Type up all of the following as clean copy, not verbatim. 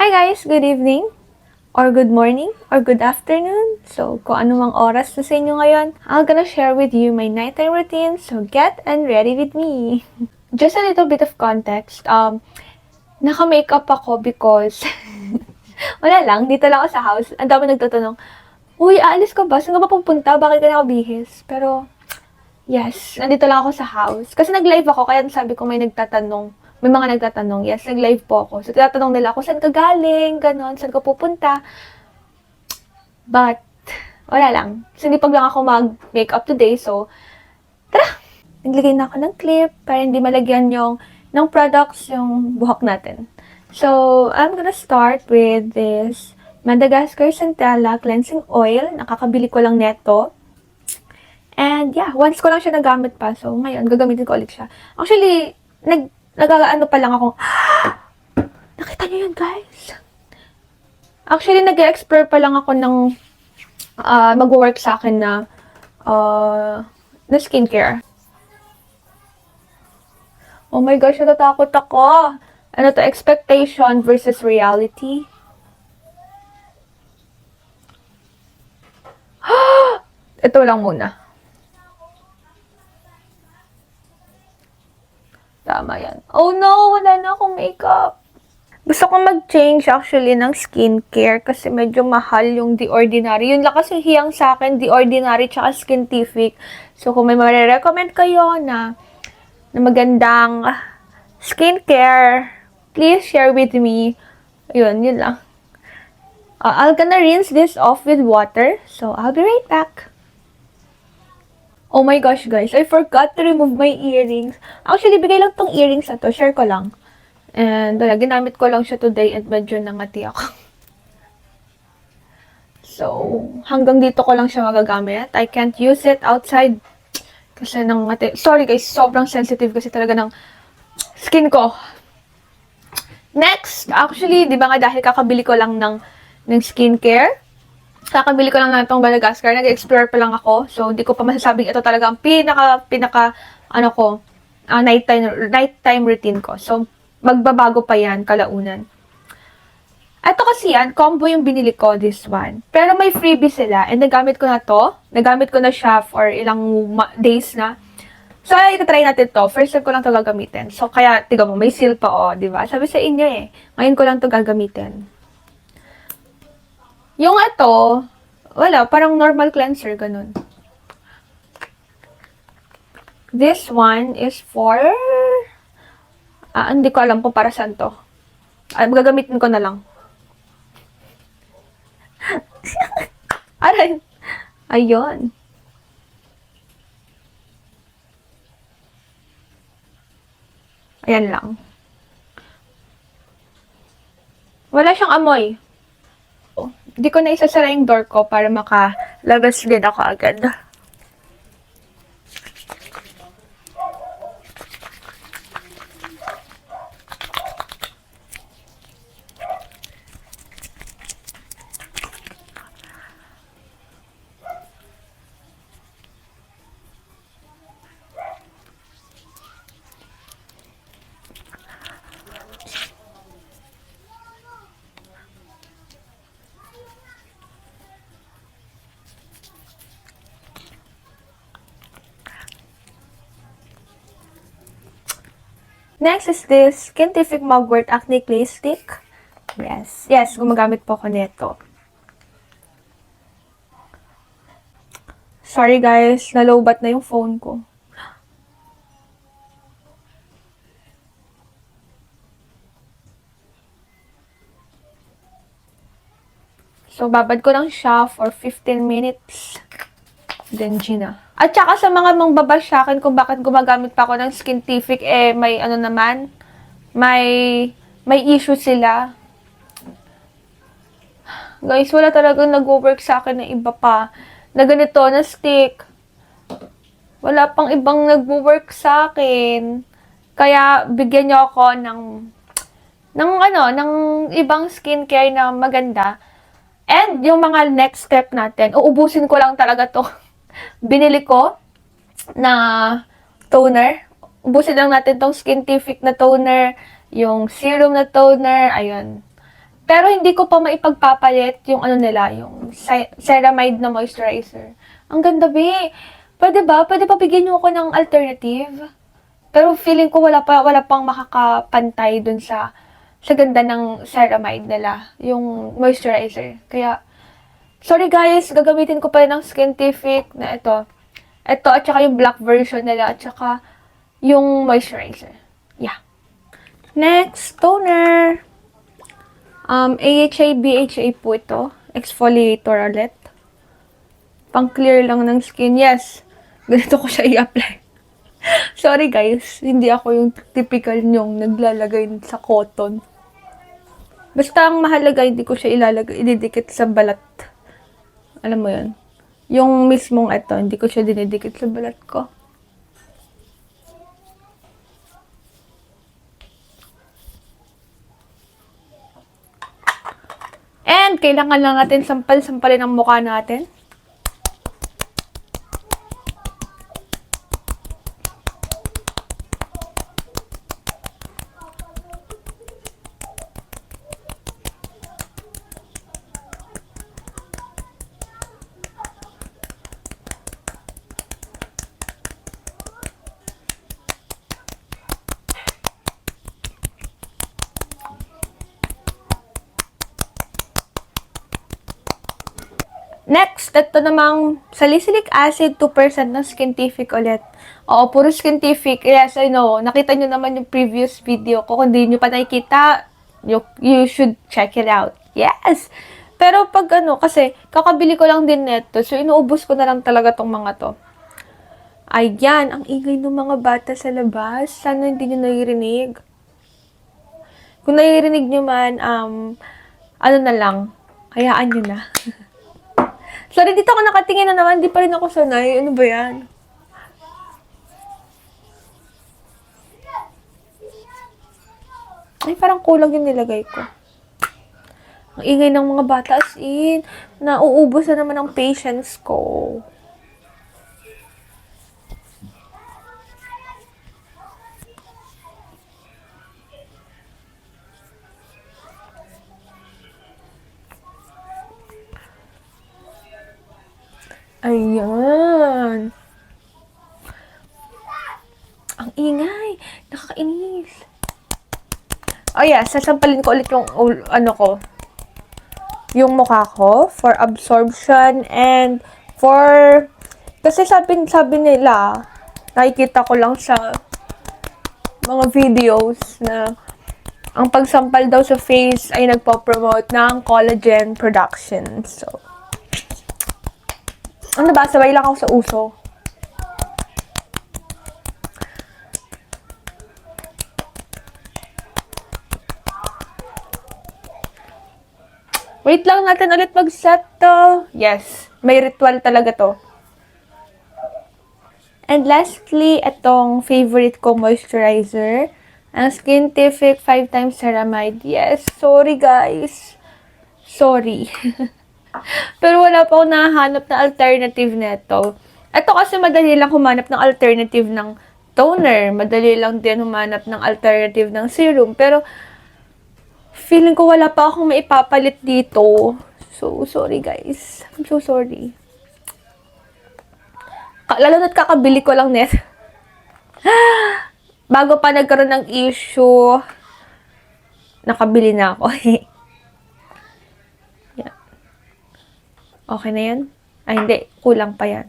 Hi guys! Good evening, or good morning, or good afternoon. So, kung anumang oras na sa inyo ngayon, I'm gonna share with you my nighttime routine. So, get and ready with me. Just a little bit of context. Naka-makeup ako because wala lang, dito lang ako sa house. Ang dami nagtatanong, "Uy, aalis ka ba? Saan ka ba pupunta? Bakit ka nakabihis?" Pero, yes, nandito lang ako sa house. Kasi nag-live ako, kaya sabi ko may mga nagtatanong. Yes, nag-live po ako. So, tinatanong nila ako, saan ka galing? Ganon, saan ka pupunta? But, wala lang. Sinipag lang ako mag-makeup today. So, tara! Naglagay na ako ng clip para hindi malagyan ng products yung buhok natin. So, I'm gonna start with this Madagascar Centella Cleansing Oil. Nakakabili ko lang neto. And yeah, once ko lang siya nagamit pa. So, ngayon, gagamitin ko ulit siya. Actually, nag-ano pa lang ako. Nakita niyo yun, guys? Actually, nag-explore pa lang ako ng mag-work sa akin na skincare. Oh my gosh, natatakot ako. Ano to, expectation versus reality? Ito lang muna. Tama yan. Oh no, wala na akong makeup. Gusto ko mag-change actually ng skincare kasi medyo mahal yung The Ordinary. Yun lang kasi hiyang sa akin, The Ordinary tsaka Skintific. So kung may marirecommend kayo na magandang skincare, please share with me. Yun lang. I'm gonna rinse this off with water. So I'll be right back. Oh my gosh, guys. I forgot to remove my earrings. Actually, bigay lang tong earrings na to. Share ko lang. And ginamit ko lang siya today at medyo nangati ako. So, hanggang dito ko lang siya magagamit. I can't use it outside kasi nangati. Sorry guys, sobrang sensitive kasi talaga ng skin ko. Next, actually, di ba nga dahil kakabili ko lang ng skincare, kakabili ko lang na itong Madagascar, nag-explore pa lang ako. So, hindi ko pa masasabing ito talaga ang pinaka, nighttime routine ko. So, magbabago pa yan, kalaunan. Ito kasi yan, combo yung binili ko, this one. Pero may freebie sila, and nagamit ko na to. Nagamit ko na siya for ilang days na. So, itatry natin to. First time ko lang to gagamitin. So, kaya, tiga mo, may seal pa, oh, di ba? Sabi sa inyo eh, ngayon ko lang to gagamitin. Yung ito, wala, parang normal cleanser, ganun. This one is for, hindi ko alam kung para saan to. Gagamitin ko na lang. Aray, ayun. Ayan lang. Wala siyang amoy. Hindi ko na isasara yung door ko para makalabas din ako agad. Next is this Skintific Mugwort Acne Clay Stick. Yes, gumagamit po ako nito. Sorry guys, nalobat na yung phone ko. So, babad ko lang siya for 15 minutes. Then, Gina. At saka sa mga mangbabash sa akin kung bakit gumagamit pa ako ng Skintific, may may issue sila. Guys, wala talagang nag-work sa akin na iba pa. Na ganito, na stick. Wala pang ibang nag-work sa akin. Kaya, bigyan niyo ako ng ibang skincare na maganda. And, yung mga next step natin, uubusin ko lang talaga to. Binili ko na toner. Ubusin lang natin tong Skintific na toner, yung serum na toner, ayun. Pero hindi ko pa maipagpapalit yung ano nila, yung ceramide na moisturizer. Ang ganda, be. Pwede ba? Pwede pa bigyan niyo ako ng alternative? Pero feeling ko wala pang makakapantay dun sa ganda ng ceramide nila, yung moisturizer. Kaya, sorry guys, gagamitin ko pa rin ng Skintific na ito. Ito, at saka yung black version nila, at saka yung moisturizer. Yeah. Next, toner. AHA, BHA po ito. Exfoliator ulit. Pang clear lang ng skin. Yes, ganito ko siya i-apply. Sorry guys, hindi ako yung typical nyong naglalagay sa cotton. Basta ang mahalaga, hindi ko siya ididikit sa balat. Alam mo yun? Yung mismong ito, hindi ko siya dinidikit sa balat ko. And, kailangan lang natin sampal-sampalin ang mukha natin. Next, ito namang salicylic acid, 2% ng Skintific ulit. Oo, puro Skintific. Yes, I know. Nakita nyo naman yung previous video ko. Kung di nyo pa nakikita, you should check it out. Yes! Pero pag kasi kakabili ko lang din neto. So, inuubos ko na lang talaga tong mga to. Ayan, ang ingay ng mga bata sa labas. Sana hindi nyo naririnig. Kung naririnig nyo man, ano na lang, hayaan nyo na. Sorry, dito ako nakatingin na naman. Di pa rin ako sanay. Ano ba yan? Ay, parang kulang yung nilagay ko. Ang ingay ng mga bata, as in. Nauubos na naman ang patience ko. Ayan. Ang ingay. Nakakainis. Oh yeah, sasampalin ko ulit yung yung mukha ko for absorption and for kasi sabi nila, nakikita ko lang sa mga videos na ang pagsampal daw sa face ay nagpo-promote ng collagen production. So, ano ba? Sabay lang ako sa uso. Wait lang natin ulit mag-set to. Yes, may ritual talaga to. And lastly, itong favorite ko moisturizer. Ang Skintific 5x Ceramide. Yes, sorry guys. Sorry. Pero wala pa akong nahanap na alternative nito. Ito kasi madali lang humanap ng alternative ng toner. Madali lang din humanap ng alternative ng serum. Pero feeling ko wala pa akong maipapalit dito. So, sorry guys. I'm so sorry. Lalo na't kakabili ko lang net. Bago pa nagkaroon ng issue, nakabili na ako. Yan. Okay na yan? Ay, hindi. Kulang pa yan.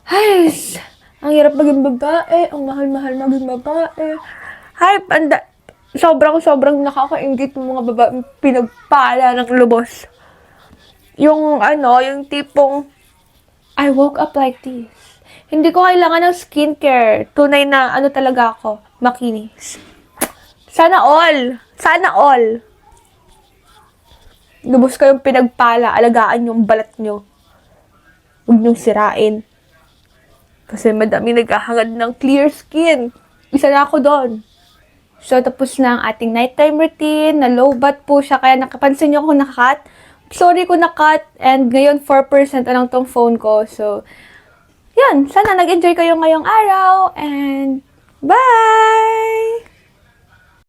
Ay, ang hirap maging babae. Ang mahal-mahal maging babae. Ay, sobrang nakakaingit ng mga babae pinagpala ng lubos. Yung tipong I woke up like this. Hindi ko kailangan ng skincare. Tunay na talaga ako. Makinis. Sana all. Sana all. Lubos kayong pinagpala. Alagaan yung balat nyo. Huwag nyong sirain. Kasi madami naghahangad ng clear skin. Isa na ako doon. So, tapos na ang ating nighttime routine. Na low bat po siya. Kaya nakapansin nyo kung nakakat. Sorry kung nakat. And ngayon, 4% lang tong phone ko. So, yan. Sana nag-enjoy kayo ngayong araw. And, bye!